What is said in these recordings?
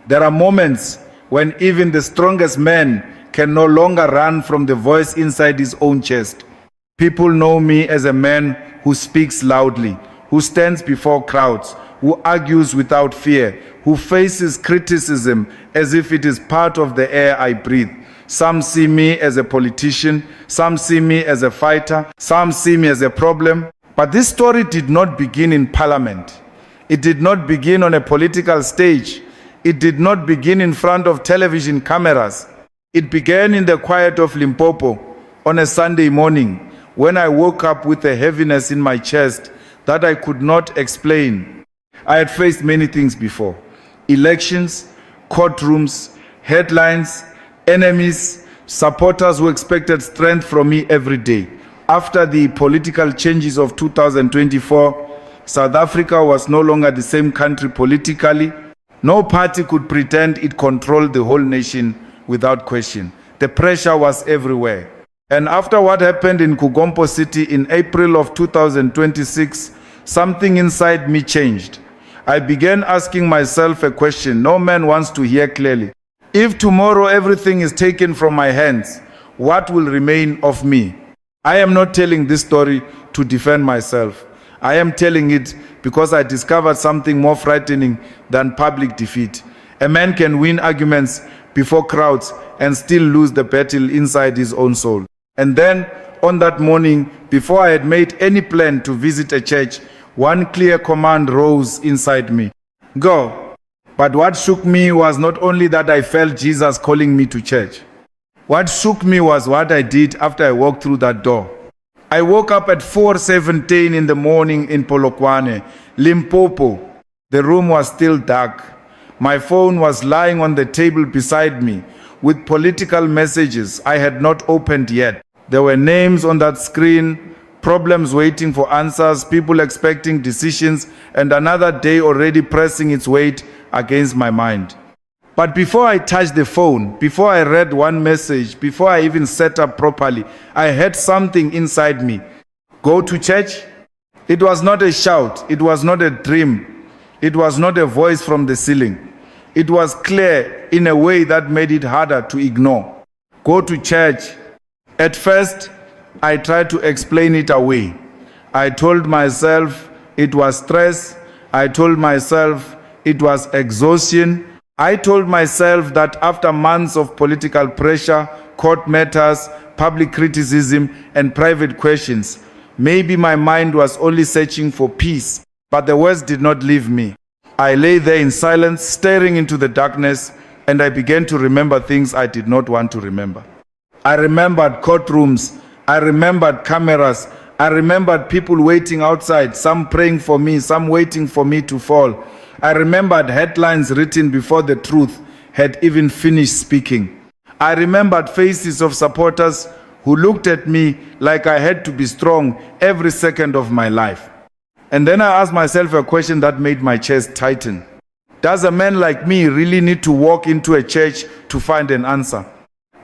There are moments when even the strongest man can no longer run from the voice inside his own chest. People know me as a man who speaks loudly, who stands before crowds, who argues without fear, who faces criticism as if it is part of the air I breathe. Some see me as a politician, some see me as a fighter, some see me as a problem. But this story did not begin in parliament. It did not begin on a political stage. It did not begin in front of television cameras. It began in the quiet of Limpopo on a Sunday morning when I woke up with a heaviness in my chest that I could not explain. I had faced many things before: elections, courtrooms, headlines, enemies, supporters who expected strength from me every day. After the political changes of 2024, South Africa was no longer the same country politically. No party could pretend it controlled the whole nation without question. The pressure was everywhere. And after what happened in Kugompo City in April of 2026, something inside me changed. I began asking myself a question no man wants to hear clearly. If tomorrow everything is taken from my hands, what will remain of me? I am not telling this story to defend myself. I am telling it because I discovered something more frightening than public defeat. A man can win arguments before crowds and still lose the battle inside his own soul. And then, on that morning, before I had made any plan to visit a church, one clear command rose inside me: go. But what shook me was not only that I felt Jesus calling me to church. What shook me was what I did after I walked through that door. I woke up at 4:17 in the morning in Polokwane, Limpopo. The room was still dark. My phone was lying on the table beside me with political messages I had not opened yet. There were names on that screen, problems waiting for answers, people expecting decisions, and another day already pressing its weight against my mind. But before I touched the phone, before I read one message, before I even set up properly, I heard something inside me. Go to church? It was not a shout. It was not a dream. It was not a voice from the ceiling. It was clear in a way that made it harder to ignore. Go to church. At first, I tried to explain it away. I told myself it was stress. I told myself it was exhaustion. I told myself that after months of political pressure, court matters, public criticism, and private questions, maybe my mind was only searching for peace. But the words did not leave me. I lay there in silence, staring into the darkness, and I began to remember things I did not want to remember. I remembered courtrooms. I remembered cameras. I remembered people waiting outside, some praying for me, some waiting for me to fall. I remembered headlines written before the truth had even finished speaking. I remembered faces of supporters who looked at me like I had to be strong every second of my life. And then I asked myself a question that made my chest tighten. Does a man like me really need to walk into a church to find an answer?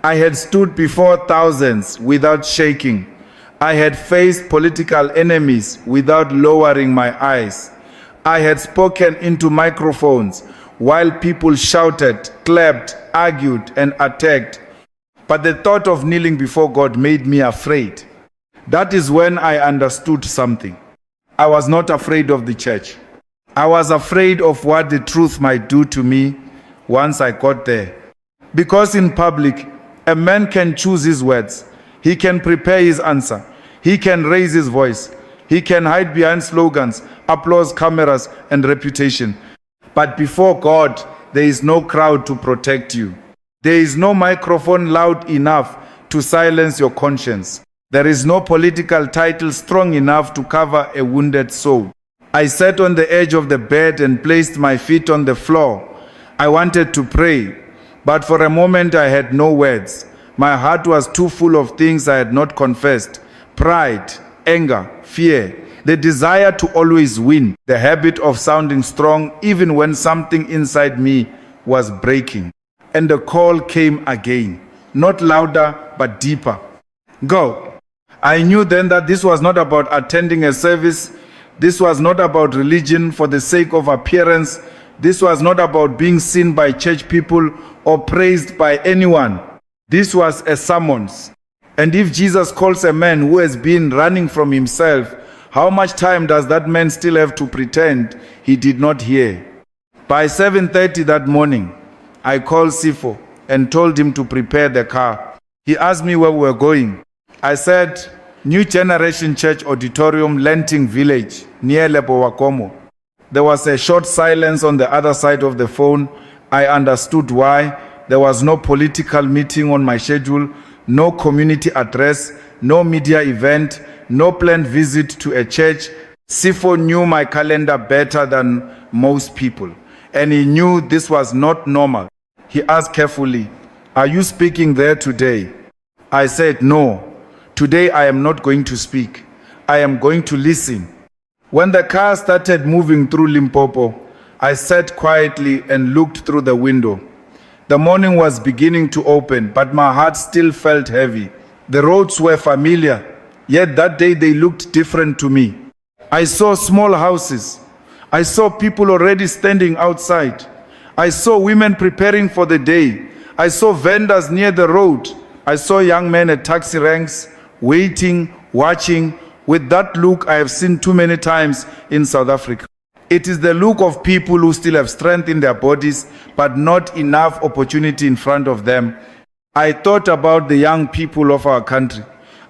I had stood before thousands without shaking. I had faced political enemies without lowering my eyes. I had spoken into microphones while people shouted, clapped, argued, and attacked. But the thought of kneeling before God made me afraid. That is when I understood something. I was not afraid of the church. I was afraid of what the truth might do to me once I got there. Because in public, a man can choose his words. He can prepare his answer. He can raise his voice. He can hide behind slogans, applause, cameras, and reputation. But before God, there is no crowd to protect you. There is no microphone loud enough to silence your conscience. There is no political title strong enough to cover a wounded soul. I sat on the edge of the bed and placed my feet on the floor. I wanted to pray, but for a moment I had no words. My heart was too full of things I had not confessed: pride, anger, fear, the desire to always win, the habit of sounding strong even when something inside me was breaking. And the call came again, not louder but deeper. Go. I knew then that this was not about attending a service. This was not about religion for the sake of appearance, This was not about being seen by church people or praised by anyone. This was a summons. And if Jesus calls a man who has been running from himself, how much time does that man still have to pretend he did not hear? By 7:30 that morning, I called Sifo and told him to prepare the car. He asked me where we were going. I said, New Generation Church Auditorium, Lenting Village, near Lepowakomo. There was a short silence on the other side of the phone. I understood why. There was no political meeting on my schedule, no community address, no media event, no planned visit to a church. Sifo knew my calendar better than most people, and he knew this was not normal. He asked carefully, "Are you speaking there today?" I said, "No. Today I am not going to speak. I am going to listen." When the car started moving through Limpopo, I sat quietly and looked through the window. The morning was beginning to open, but my heart still felt heavy. The roads were familiar, yet that day they looked different to me. I saw small houses. I saw people already standing outside. I saw women preparing for the day. I saw vendors near the road. I saw young men at taxi ranks, waiting, watching, with that look I have seen too many times in South Africa. It is the look of people who still have strength in their bodies, but not enough opportunity in front of them. I thought about the young people of our country.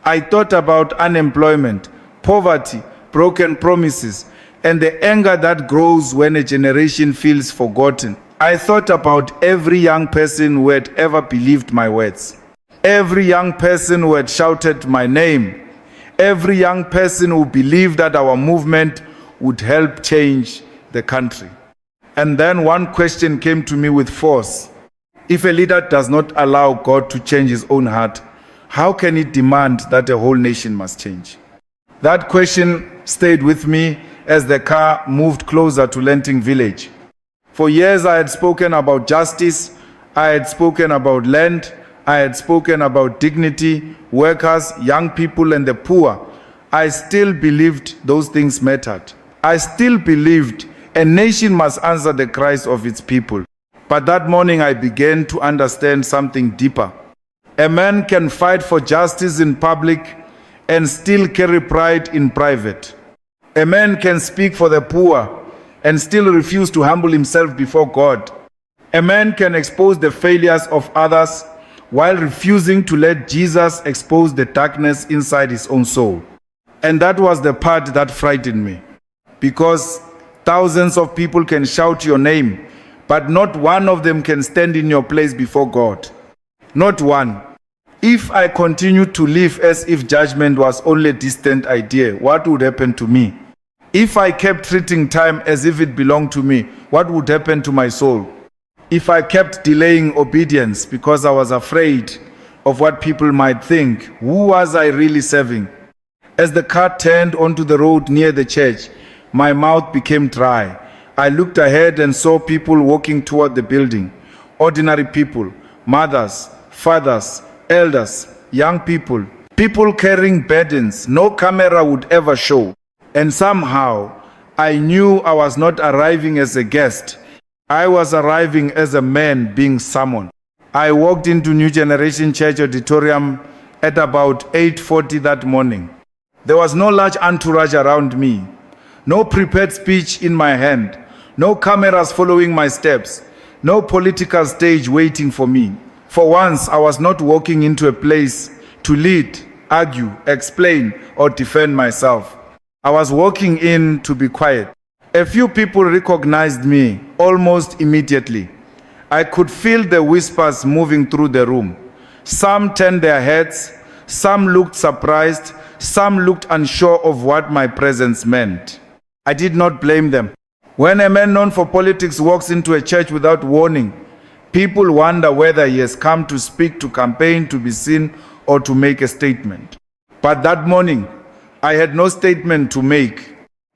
I thought about unemployment, poverty, broken promises, and the anger that grows when a generation feels forgotten. I thought about every young person who had ever believed my words, every young person who had shouted my name, every young person who believed that our movement would help change the country. And then one question came to me with force. If a leader does not allow God to change his own heart, how can he demand that a whole nation must change? That question stayed with me as the car moved closer to Lenting Village. For years I had spoken about justice, I had spoken about land, I had spoken about dignity, workers, young people, and the poor. I still believed those things mattered. I still believed a nation must answer the cries of its people. But that morning I began to understand something deeper. A man can fight for justice in public and still carry pride in private. A man can speak for the poor and still refuse to humble himself before God. A man can expose the failures of others while refusing to let Jesus expose the darkness inside his own soul. And that was the part that frightened me. Because thousands of people can shout your name, but not one of them can stand in your place before God. Not one. If I continued to live as if judgment was only a distant idea, what would happen to me? If I kept treating time as if it belonged to me, what would happen to my soul? If I kept delaying obedience because I was afraid of what people might think, who was I really serving? As the car turned onto the road near the church, my mouth became dry. I looked ahead and saw people walking toward the building. Ordinary people, mothers, fathers, elders, young people, people carrying burdens no camera would ever show. And somehow, I knew I was not arriving as a guest. I was arriving as a man being summoned. I walked into New Generation Church Auditorium at about 8:40 that morning. There was no large entourage around me, no prepared speech in my hand, no cameras following my steps, no political stage waiting for me. For once, I was not walking into a place to lead, argue, explain, or defend myself. I was walking in to be quiet. A few people recognized me almost immediately. I could feel the whispers moving through the room. Some turned their heads, some looked surprised, some looked unsure of what my presence meant. I did not blame them. When a man known for politics walks into a church without warning, people wonder whether he has come to speak, to campaign, to be seen, or to make a statement. But that morning, I had no statement to make.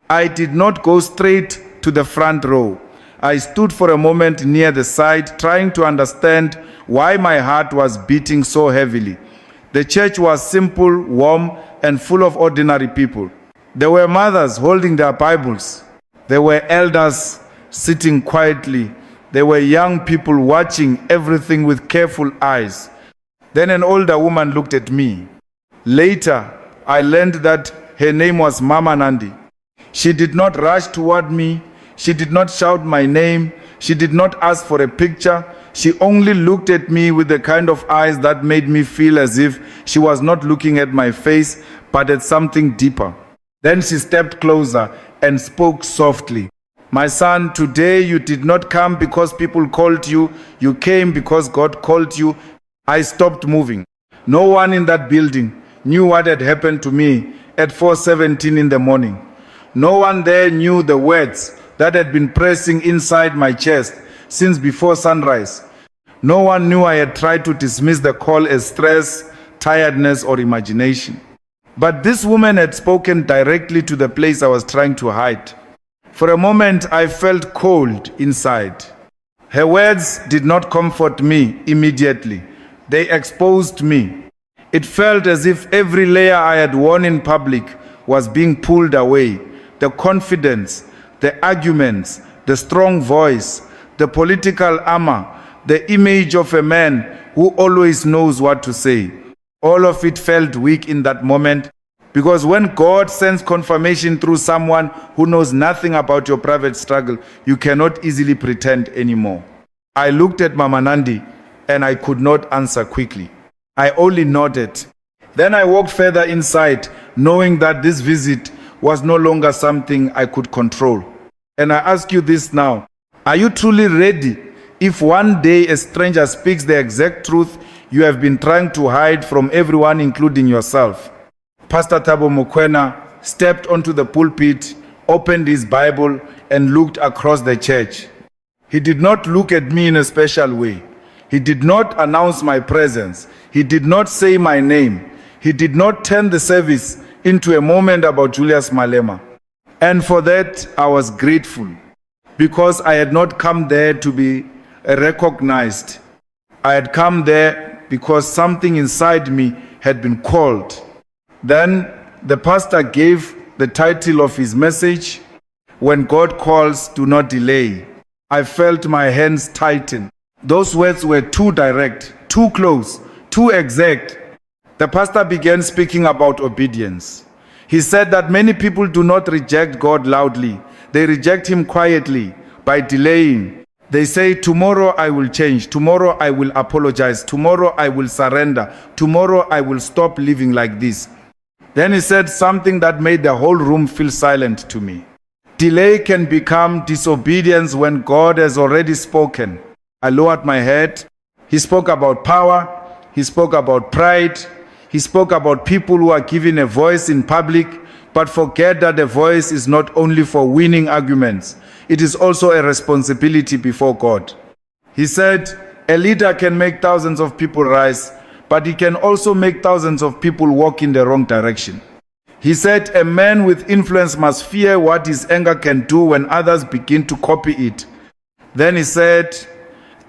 I did not go straight to the front row. I stood for a moment near the side, trying to understand why my heart was beating so heavily. The church was simple, warm, and full of ordinary people. There were mothers holding their Bibles. There were elders sitting quietly. There were young people watching everything with careful eyes. Then an older woman looked at me. Later, I learned that her name was Mama Nandi. She did not rush toward me. She did not shout my name. She did not ask for a picture. She only looked at me with the kind of eyes that made me feel as if she was not looking at my face, but at something deeper. Then she stepped closer and spoke softly. My son, today you did not come because people called you. You came because God called you. I stopped moving. No one in that building knew what had happened to me at 4:17 in the morning. No one there knew the words that had been pressing inside my chest since before sunrise. No one knew I had tried to dismiss the call as stress, tiredness, or imagination. But this woman had spoken directly to the place I was trying to hide. For a moment, I felt cold inside. Her words did not comfort me immediately. They exposed me. It felt as if every layer I had worn in public was being pulled away. The confidence, the arguments, the strong voice, the political armor, the image of a man who always knows what to say. All of it felt weak in that moment, because when God sends confirmation through someone who knows nothing about your private struggle, you cannot easily pretend anymore. I looked at Mama Nandi and I could not answer quickly. I only nodded. Then I walked further inside, knowing that this visit was no longer something I could control. And I ask you this now. Are you truly ready if one day a stranger speaks the exact truth you have been trying to hide from everyone, including yourself? Pastor Thabo Mokoena stepped onto the pulpit, opened his Bible, and looked across the church. He did not look at me in a special way. He did not announce my presence. He did not say my name. He did not turn the service into a moment about Julius Malema. And for that, I was grateful, because I had not come there to be recognized. I had come there because something inside me had been called. Then the pastor gave the title of his message, "When God Calls, Do Not Delay." I felt my hands tighten. Those words were too direct, too close, too exact. The pastor began speaking about obedience. He said that many people do not reject God loudly. They reject him quietly by delaying. They say, tomorrow I will change. Tomorrow I will apologize. Tomorrow I will surrender. Tomorrow I will stop living like this. Then he said something that made the whole room feel silent to me. Delay can become disobedience when God has already spoken. I lowered my head. He spoke about power. He spoke about pride. He spoke about people who are given a voice in public, but forget that the voice is not only for winning arguments. It is also a responsibility before God. He said, a leader can make thousands of people rise, but he can also make thousands of people walk in the wrong direction. He said, a man with influence must fear what his anger can do when others begin to copy it. Then he said,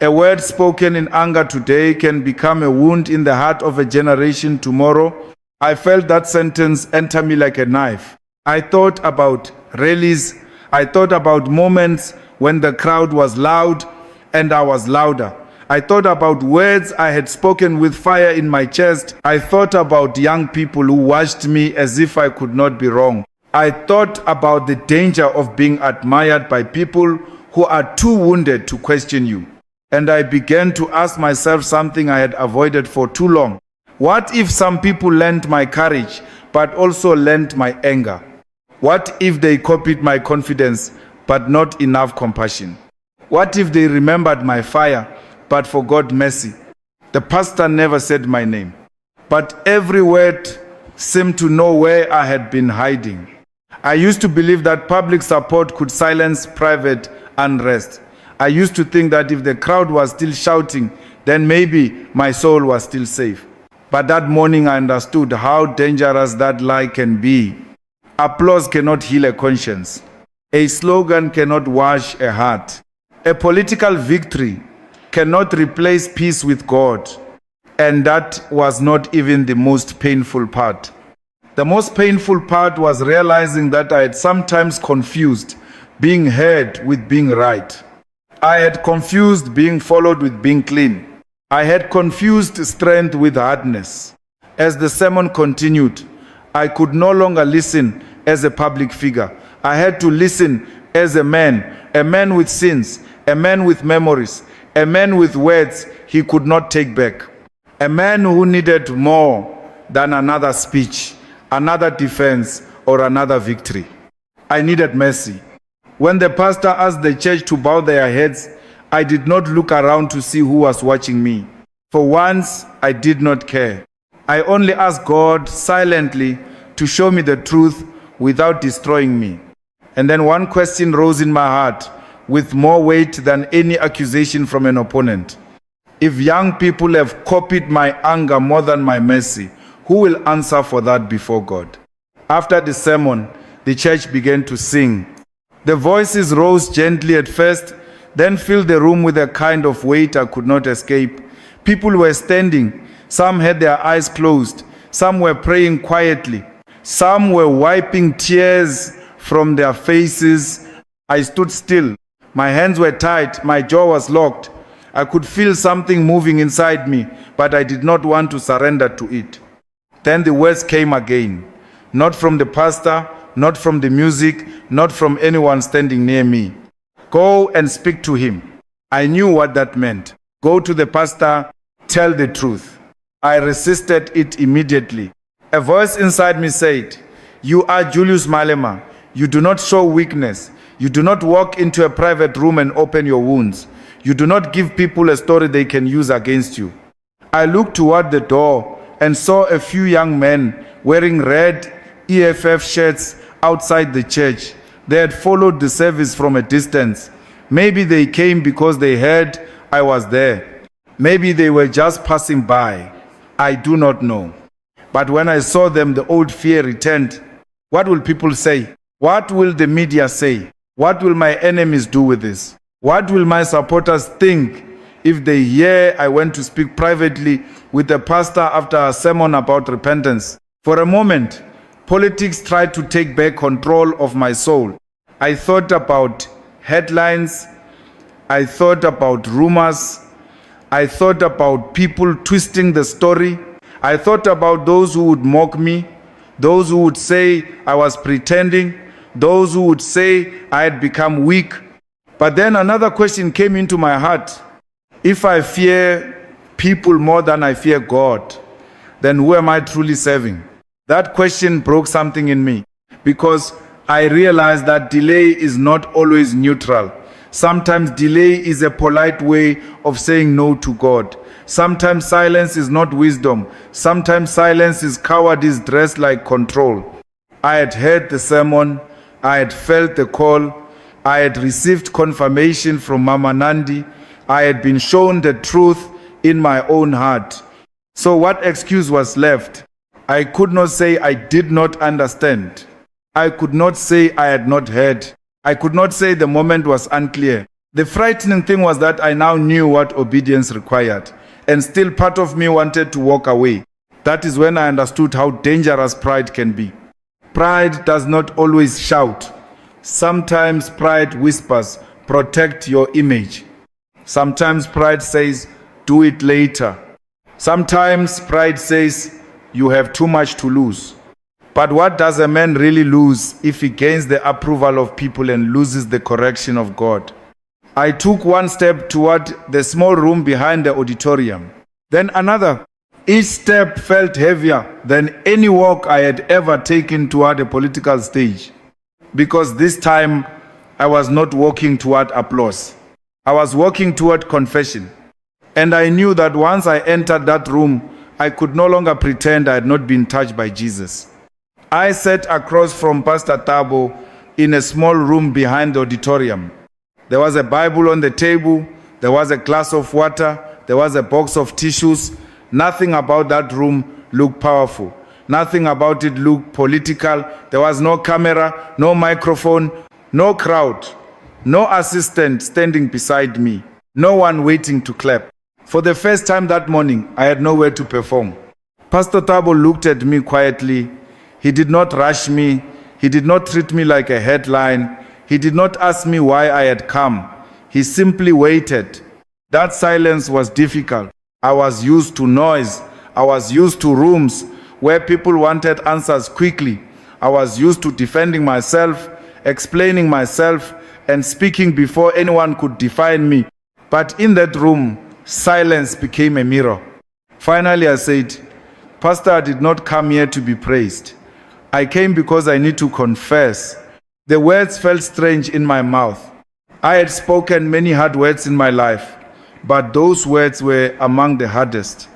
a word spoken in anger today can become a wound in the heart of a generation tomorrow. I felt that sentence enter me like a knife. I thought about rallies. I thought about moments when the crowd was loud and I was louder. I thought about words I had spoken with fire in my chest. I thought about young people who watched me as if I could not be wrong. I thought about the danger of being admired by people who are too wounded to question you. And I began to ask myself something I had avoided for too long. What if some people lent my courage, but also lent my anger? What if they copied my confidence, but not enough compassion? What if they remembered my fire, but forgot mercy? The pastor never said my name, but every word seemed to know where I had been hiding. I used to believe that public support could silence private unrest. I used to think that if the crowd was still shouting, then maybe my soul was still safe. But that morning I understood how dangerous that lie can be. Applause cannot heal a conscience. A slogan cannot wash a heart. A political victory cannot replace peace with God. And that was not even the most painful part. The most painful part was realizing that I had sometimes confused being heard with being right. I had confused being followed with being clean. I had confused strength with hardness. As the sermon continued, I could no longer listen as a public figure. I had to listen as a man with sins, a man with memories, a man with words he could not take back, a man who needed more than another speech, another defense, or another victory. I needed mercy. When the pastor asked the church to bow their heads, I did not look around to see who was watching me. For once, I did not care. I only asked God silently to show me the truth without destroying me. And then one question rose in my heart with more weight than any accusation from an opponent. If young people have copied my anger more than my mercy, who will answer for that before God? After the sermon, the church began to sing. The voices rose gently at first, then filled the room with a kind of weight I could not escape. People were standing. Some had their eyes closed. Some were praying quietly. Some were wiping tears from their faces. I stood still. My hands were tight. My jaw was locked. I could feel something moving inside me, but I did not want to surrender to it. Then the words came again. Not from the pastor, not from the music, not from anyone standing near me. Go and speak to him. I knew what that meant. Go to the pastor, tell the truth. I resisted it immediately. A voice inside me said, "You are Julius Malema. You do not show weakness. You do not walk into a private room and open your wounds. You do not give people a story they can use against you." I looked toward the door and saw a few young men wearing red EFF shirts outside the church. They had followed the service from a distance. Maybe they came because they heard I was there. Maybe they were just passing by. I do not know. But when I saw them, the old fear returned. What will people say? What will the media say? What will my enemies do with this? What will my supporters think if they hear I went to speak privately with the pastor after a sermon about repentance? For a moment, politics tried to take back control of my soul. I thought about headlines. I thought about rumors. I thought about people twisting the story. I thought about those who would mock me, those who would say I was pretending, those who would say I had become weak. But then another question came into my heart. If I fear people more than I fear God, then who am I truly serving? That question broke something in me because I realized that delay is not always neutral. Sometimes delay is a polite way of saying no to God. Sometimes silence is not wisdom. Sometimes silence is cowardice dressed like control. I had heard the sermon. I had felt the call. I had received confirmation from Mama Nandi. I had been shown the truth in my own heart. So what excuse was left? I could not say I did not understand. I could not say I had not heard. I could not say the moment was unclear. The frightening thing was that I now knew what obedience required, and still part of me wanted to walk away. That is when I understood how dangerous pride can be. Pride does not always shout. Sometimes pride whispers, "Protect your image." Sometimes pride says, "Do it later." Sometimes pride says, "You have too much to lose." But what does a man really lose if he gains the approval of people and loses the correction of God? I took one step toward the small room behind the auditorium, then another. Each step felt heavier than any walk I had ever taken toward a political stage, because this time I was not walking toward applause. I was walking toward confession. And I knew that once I entered that room, I could no longer pretend I had not been touched by Jesus. I sat across from Pastor Thabo in a small room behind the auditorium. There was a Bible on the table. There was a glass of water. There was a box of tissues. Nothing about that room looked powerful. Nothing about it looked political. There was no camera, no microphone, no crowd, no assistant standing beside me, no one waiting to clap. For the first time that morning, I had nowhere to perform. Pastor Thabo looked at me quietly. He did not rush me. He did not treat me like a headline. He did not ask me why I had come. He simply waited. That silence was difficult. I was used to noise. I was used to rooms where people wanted answers quickly. I was used to defending myself, explaining myself, and speaking before anyone could define me. But in that room, silence became a mirror. Finally, I said, Pastor, I did not come here to be praised. I came because I need to confess. The words felt strange in my mouth. I had spoken many hard words in my life, but those words were among the hardest.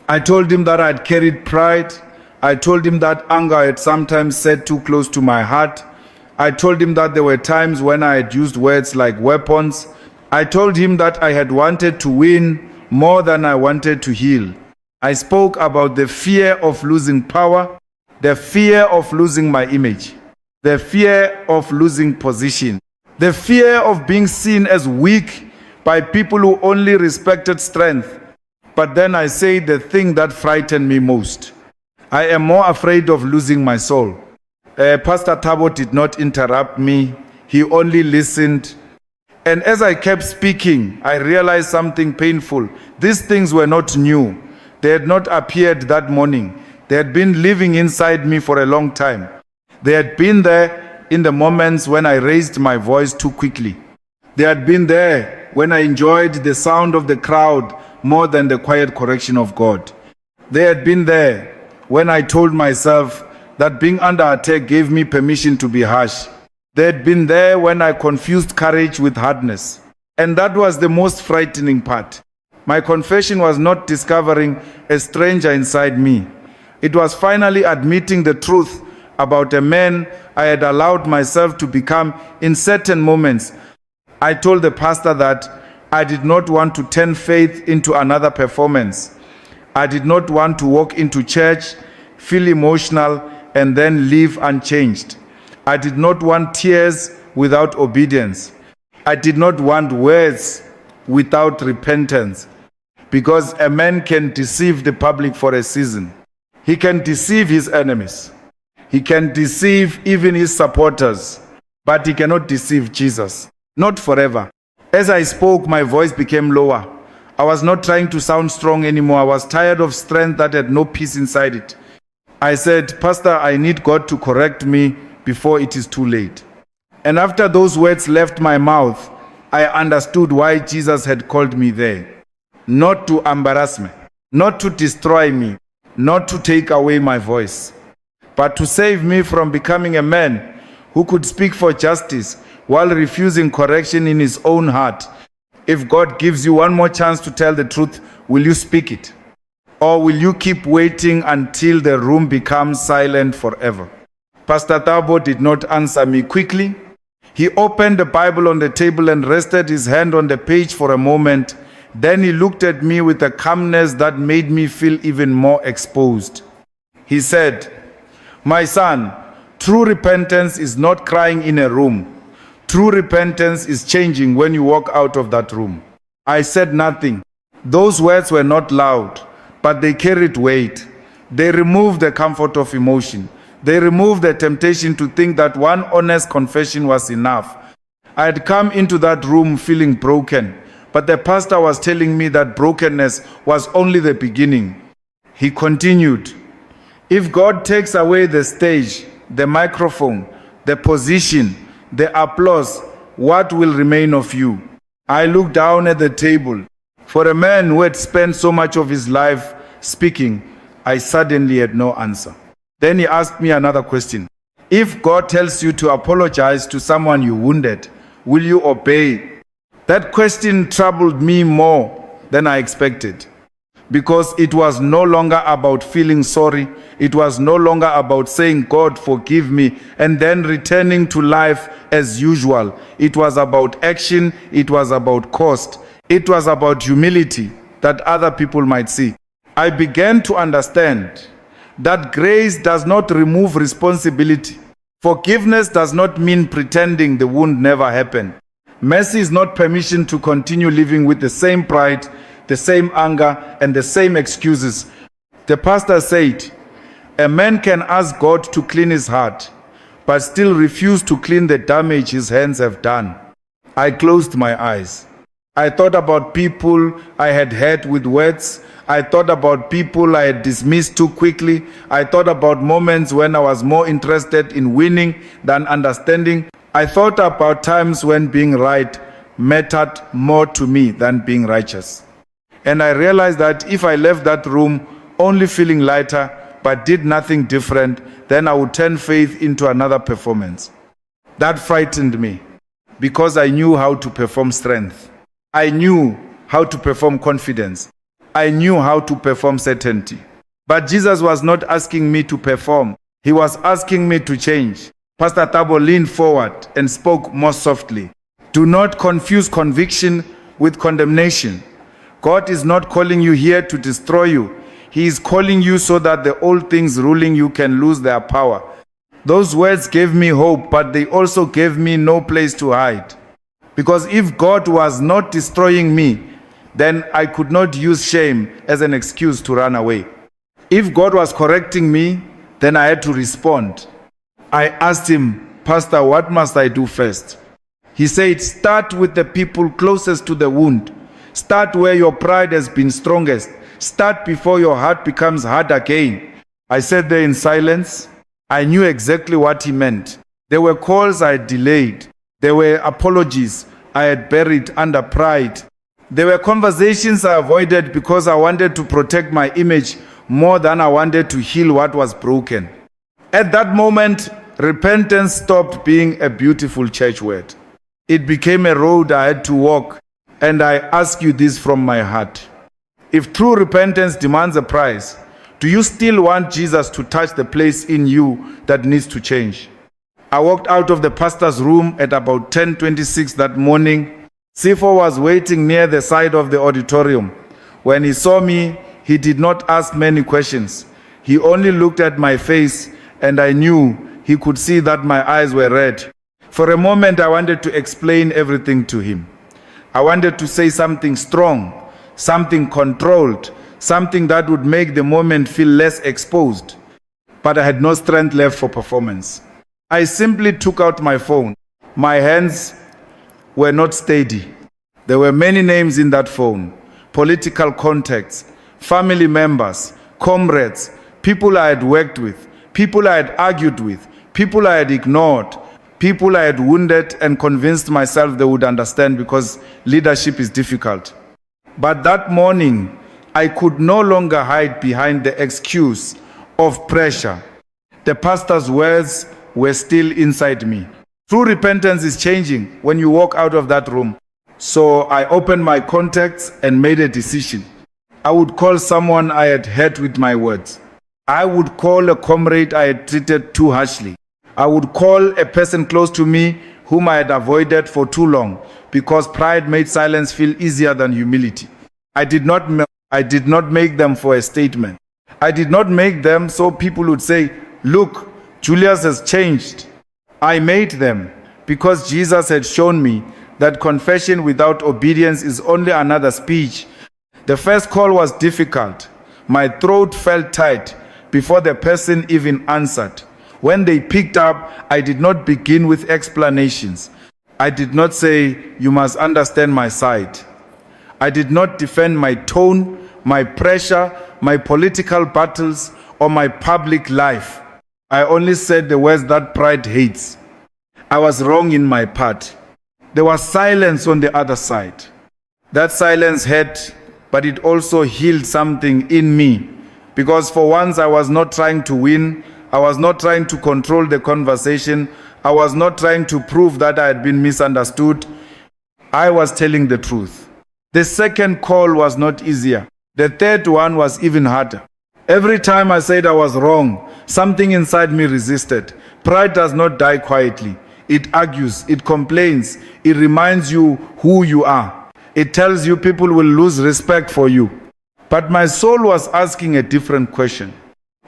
I told him that I had carried pride. I told him that anger had sometimes sat too close to my heart. I told him that there were times when I had used words like weapons. I told him that I had wanted to win more than I wanted to heal. I spoke about the fear of losing power, the fear of losing my image, the fear of losing position, the fear of being seen as weak by people who only respected strength. But then I say the thing that frightened me most. I am more afraid of losing my soul. Pastor Thabo did not interrupt me. He only listened. And as I kept speaking, I realized something painful. These things were not new. They had not appeared that morning. They had been living inside me for a long time. They had been there in the moments when I raised my voice too quickly. They had been there when I enjoyed the sound of the crowd more than the quiet correction of God. They had been there when I told myself that being under attack gave me permission to be harsh. They had been there when I confused courage with hardness. And that was the most frightening part. My confession was not discovering a stranger inside me. It was finally admitting the truth about a man I had allowed myself to become in certain moments. I told the pastor that I did not want to turn faith into another performance. I did not want to walk into church, feel emotional, and then leave unchanged. I did not want tears without obedience. I did not want words without repentance. Because a man can deceive the public for a season. He can deceive his enemies. He can deceive even his supporters. But he cannot deceive Jesus. Not forever. As I spoke, my voice became lower. I was not trying to sound strong anymore. I was tired of strength that had no peace inside it. I said, Pastor, I need God to correct me before it is too late. And after those words left my mouth, I understood why Jesus had called me there. Not to embarrass me, not to destroy me, not to take away my voice, but to save me from becoming a man who could speak for justice while refusing correction in his own heart. If God gives you one more chance to tell the truth, will you speak it? Or will you keep waiting until the room becomes silent forever? Pastor Thabo did not answer me quickly. He opened the Bible on the table and rested his hand on the page for a moment. Then he looked at me with a calmness that made me feel even more exposed. He said, My son, true repentance is not crying in a room. True repentance is changing when you walk out of that room. I said nothing. Those words were not loud, but they carried weight. They removed the comfort of emotion. They removed the temptation to think that one honest confession was enough. I had come into that room feeling broken. But the pastor was telling me that brokenness was only the beginning. He continued, If God takes away the stage, the microphone, the position, the applause, what will remain of you? I looked down at the table. For a man who had spent so much of his life speaking, I suddenly had no answer. Then he asked me another question. If God tells you to apologize to someone you wounded, will you obey? That question troubled me more than I expected, because it was no longer about feeling sorry. It was no longer about saying, God, forgive me, and then returning to life as usual. It was about action. It was about cost. It was about humility that other people might see. I began to understand that grace does not remove responsibility. Forgiveness does not mean pretending the wound never happened. Mercy is not permission to continue living with the same pride, the same anger, and the same excuses. The pastor said, a man can ask God to clean his heart, but still refused to clean the damage his hands have done. I closed my eyes. I thought about people I had hurt with words. I thought about people I had dismissed too quickly. I thought about moments when I was more interested in winning than understanding. I thought about times when being right mattered more to me than being righteous. And I realized that if I left that room only feeling lighter but did nothing different, then I would turn faith into another performance. That frightened me because I knew how to perform strength. I knew how to perform confidence. I knew how to perform certainty. But Jesus was not asking me to perform. He was asking me to change. Pastor Thabo leaned forward and spoke more softly. Do not confuse conviction with condemnation. God is not calling you here to destroy you. He is calling you so that the old things ruling you can lose their power. Those words gave me hope, but they also gave me no place to hide. Because if God was not destroying me, then I could not use shame as an excuse to run away. If God was correcting me, then I had to respond. I asked him, Pastor, what must I do first? He said, start with the people closest to the wound. Start where your pride has been strongest. Start before your heart becomes hard again. I sat there in silence. I knew exactly what he meant. There were calls I had delayed. There were apologies I had buried under pride. There were conversations I avoided because I wanted to protect my image more than I wanted to heal what was broken. At that moment, repentance stopped being a beautiful church word. It became a road I had to walk, and I ask you this from my heart. If true repentance demands a price, do you still want Jesus to touch the place in you that needs to change? I walked out of the pastor's room at about 10:26 that morning. Sifo was waiting near the side of the auditorium. When he saw me, he did not ask many questions. He only looked at my face, and I knew he could see that my eyes were red. For a moment, I wanted to explain everything to him. I wanted to say something strong, something controlled, something that would make the moment feel less exposed. But I had no strength left for performance. I simply took out my phone. My hands were not steady. There were many names in that phone: political contacts, family members, comrades, people I had worked with, people I had argued with, people I had ignored, people I had wounded and convinced myself they would understand because leadership is difficult. But that morning, I could no longer hide behind the excuse of pressure. The pastor's words were still inside me. True repentance is changing when you walk out of that room. So I opened my contacts and made a decision. I would call someone I had hurt with my words. I would call a comrade I had treated too harshly. I would call a person close to me whom I had avoided for too long because pride made silence feel easier than humility. I did not make them for a statement. I did not make them so people would say, look, Julius has changed. I made them because Jesus had shown me that confession without obedience is only another speech. The first call was difficult. My throat felt tight before the person even answered. When they picked up, I did not begin with explanations. I did not say, you must understand my side. I did not defend my tone, my pressure, my political battles, or my public life. I only said the words that pride hates. I was wrong in my part. There was silence on the other side. That silence hurt, but it also healed something in me. Because for once I was not trying to win. I was not trying to control the conversation. I was not trying to prove that I had been misunderstood. I was telling the truth. The second call was not easier. The third one was even harder. Every time I said I was wrong, something inside me resisted. Pride does not die quietly. It argues, it complains, it reminds you who you are. It tells you people will lose respect for you. But my soul was asking a different question.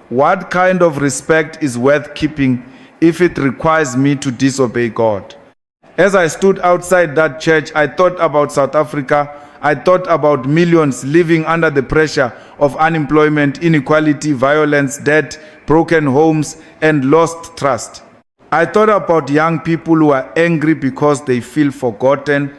What kind of respect is worth keeping if it requires me to disobey God? As I stood outside that church, I thought about South Africa. I thought about millions living under the pressure of unemployment, inequality, violence, debt, broken homes, and lost trust. I thought about young people who are angry because they feel forgotten.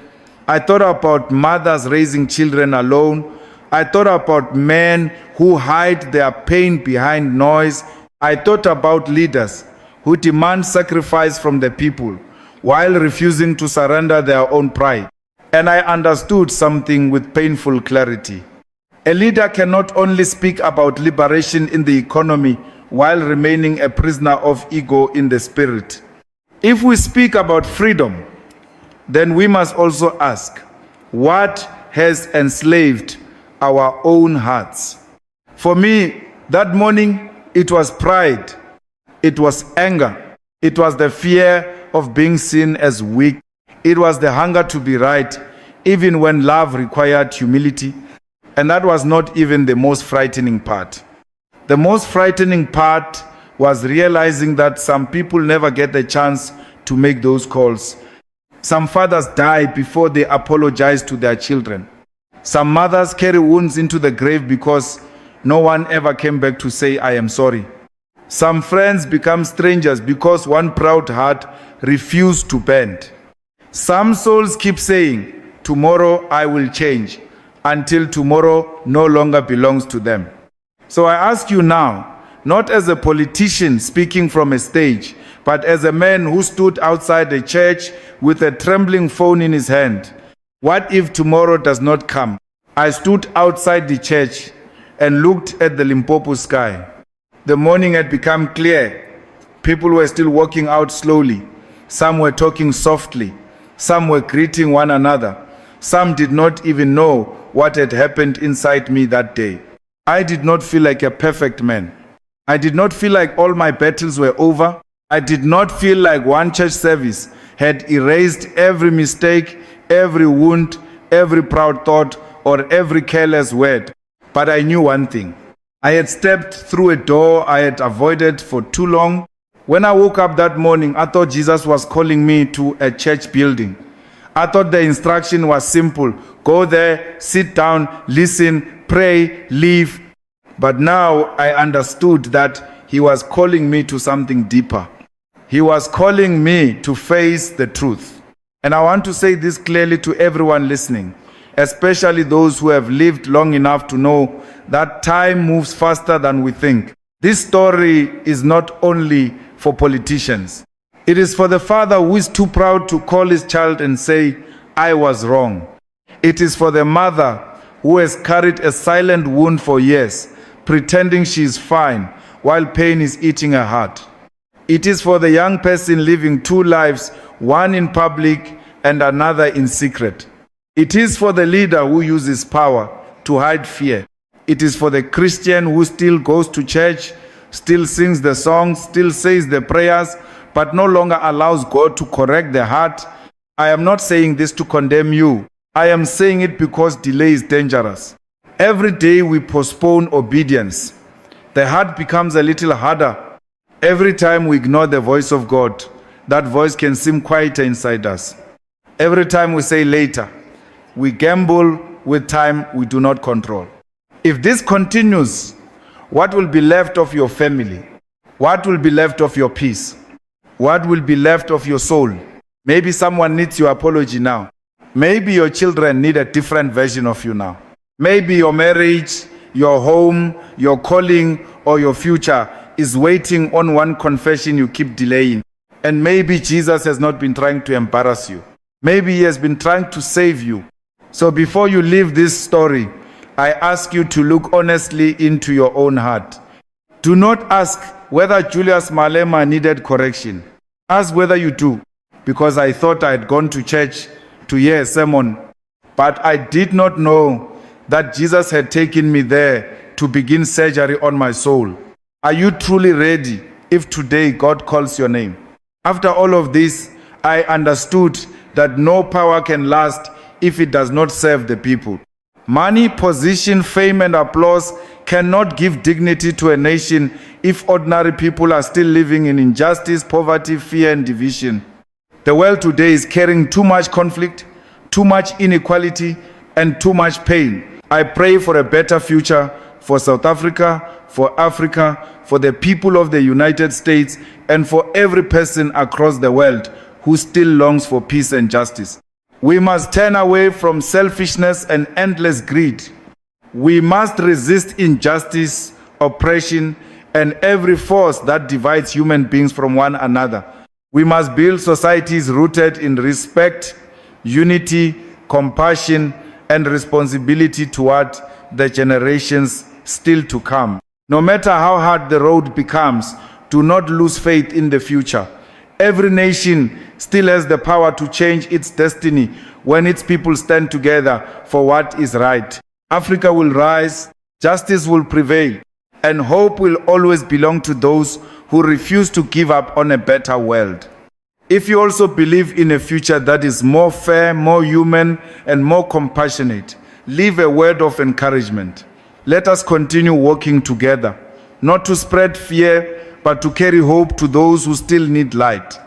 I thought about mothers raising children alone. I thought about men who hide their pain behind noise. I thought about leaders who demand sacrifice from the people while refusing to surrender their own pride. And I understood something with painful clarity. A leader cannot only speak about liberation in the economy while remaining a prisoner of ego in the spirit. If we speak about freedom, then we must also ask, what has enslaved our own hearts? For me, that morning, it was pride, it was anger, it was the fear of being seen as weak, it was the hunger to be right, even when love required humility. And that was not even the most frightening part. The most frightening part was realizing that some people never get the chance to make those calls. Some fathers die before they apologize to their children. Some mothers carry wounds into the grave because no one ever came back to say, I am sorry. Some friends become strangers because one proud heart refused to bend. Some souls keep saying, tomorrow I will change, until tomorrow no longer belongs to them. So I ask you now, not as a politician speaking from a stage, but as a man who stood outside the church with a trembling phone in his hand, what if tomorrow does not come? I stood outside the church and looked at the Limpopo sky. The morning had become clear. People were still walking out slowly. Some were talking softly. Some were greeting one another. Some did not even know what had happened inside me that day. I did not feel like a perfect man. I did not feel like all my battles were over. I did not feel like one church service had erased every mistake, every wound, every proud thought, or every careless word. But I knew one thing. I had stepped through a door I had avoided for too long. When I woke up that morning, I thought Jesus was calling me to a church building. I thought the instruction was simple. Go there, sit down, listen, pray, leave. But now I understood that he was calling me to something deeper. He was calling me to face the truth. And I want to say this clearly to everyone listening, especially those who have lived long enough to know that time moves faster than we think. This story is not only for politicians. It is for the father who is too proud to call his child and say, I was wrong. It is for the mother who has carried a silent wound for years, pretending she is fine while pain is eating her heart. It is for the young person living two lives, one in public and another in secret. It is for the leader who uses power to hide fear. It is for the Christian who still goes to church, still sings the songs, still says the prayers, but no longer allows God to correct the heart. I am not saying this to condemn you. I am saying it because delay is dangerous. Every day we postpone obedience, the heart becomes a little harder. Every time we ignore the voice of God, that voice can seem quieter inside us. Every time we say later, we gamble with time we do not control. If this continues, what will be left of your family? What will be left of your peace? What will be left of your soul? Maybe someone needs your apology now. Maybe your children need a different version of you now. Maybe your marriage, your home, your calling, or your future is waiting on one confession you keep delaying. And maybe Jesus has not been trying to embarrass you. Maybe he has been trying to save you. So before you leave this story, I ask you to look honestly into your own heart. Do not ask whether Julius Malema needed correction. Ask whether you do, because I thought I had gone to church to hear a sermon, but I did not know that Jesus had taken me there to begin surgery on my soul. Are you truly ready if today God calls your name? After all of this, I understood that no power can last if it does not serve the people. Money, position, fame, and applause cannot give dignity to a nation if ordinary people are still living in injustice, poverty, fear, and division. The world today is carrying too much conflict, too much inequality, and too much pain. I pray for a better future for South Africa, for Africa, for the people of the United States, and for every person across the world who still longs for peace and justice. We must turn away from selfishness and endless greed. We must resist injustice, oppression, and every force that divides human beings from one another. We must build societies rooted in respect, unity, compassion, and responsibility toward the generations still to come. No matter how hard the road becomes, do not lose faith in the future. Every nation still has the power to change its destiny when its people stand together for what is right. Africa will rise, justice will prevail, and hope will always belong to those who refuse to give up on a better world. If you also believe in a future that is more fair, more human, and more compassionate, leave a word of encouragement. Let us continue working together, not to spread fear, but to carry hope to those who still need light.